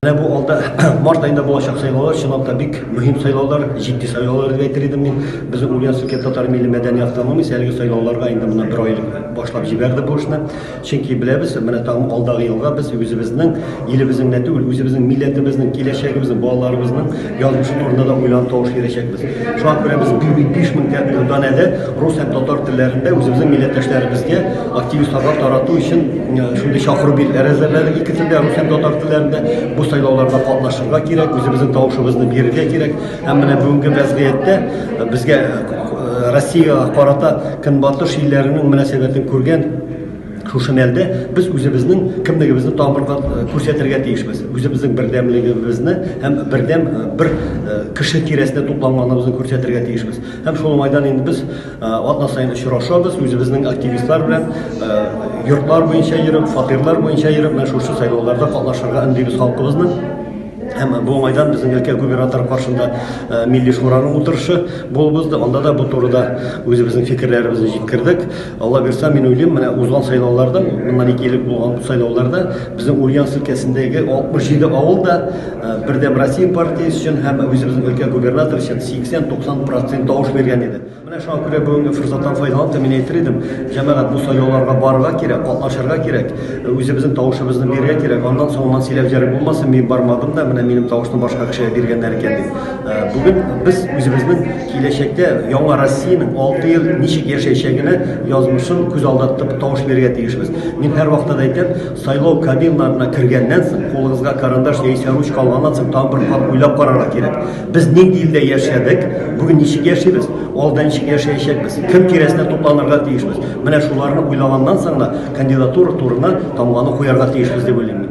Бу алда март айында булачак сайлаулар чынлап та бик мөһим сайлаулар, җитди сайлаулар дип әйтер идем мин. Безнең Ульяновск татар милли-мәдәни автономиясе әлеге сайлауларга инде моннан бер ай башлап җибәрде бу эшне. Чөнки беләбез, менә там алдагы елга без үзебезнең илебезнең дә түгел, үзебезнең милләтебезнең, киләчәгебезнең, балаларыбызның язмышы турында да уйланып тавыш бирәчәкбез. Шуңа күрә без 5000 данәдә рус һәм татар телләрендә үзебезнең милләттәшләребезгә активистларга тарату өчен шундый чакыру билләре әзерләдек. Ике телдә рус һәм татар телләрендә бу сайлауларда катнашырга кирәк, үзебезнең тавышыбызны бирергә кирәк. Һәм менә бүгенге вазгыятьтә безгә Россиягә карата көнбатыш илләренең мөнәсәбәтен күргән шушы мәлдә без үзебезнең кемлегебезне тамырга күрсәтергә тиешбез. Үзебезнең бердәмлегебезне һәм бердәм бер кеше тирәсендә тупланганыбызны күрсәтергә тиешбез. Һәм шул майдан инде без атна саен очрашабыз, үзебезнең активистлар белән йортлар буенча йөреп, фатирлар буенча йөреп, менә шушы сайлауларда катнашырга өндибез халкыбызны. Һәм бу майдан безнең өлкә губернатор каршында милли шураның утырышы булып узды. Анда да бу турыда үзебезнең фикерләребезне җиткердек. Алла бирсә, мин уйлыйм, менә узган сайлауларда, моннан 2 ел булган бу сайлауларда безнең Ульяновск өлкәсендәге 67 авылда бердәм Россия партиясе өчен һәм үзебезнең өлкә губернаторы өчен 80-90% тавыш биргән иде. Менә шуңа күрә бүгенге форсаттан файдаланып мин әйтер идем, җәмәгать бу сайлауларга барырга кирәк, катнашырга кирәк, үзебезнең тавышыбызны бирергә кирәк. Андан соңыннан сөйләп җәрәп булмасын, мин бармадым да, менә минем тавышны башка кешегә биргәннәр икән дип. Бүген без үзебезнең киләчәктә яңа Россиянең 6 ел ничек яшәячәгенә язмышын күз алдында тотып тавыш бирергә тиешбез. Мин һәр вакытта әйтәм, сайлау кабиналарына кергәннән соң, кулыгызга карандаш яисә ручка алганнан соң там бер кат уйлап карарга кирәк. Без нинди илдә яшәдек, бүген ничек яшибез, алда ничек яшәячәкбез, кем тирәсенә тупланырга тиешбез. Менә шуларны уйлаганнан соң да кандидатура турына тамганы куярга тиешбез дип уйлыйм.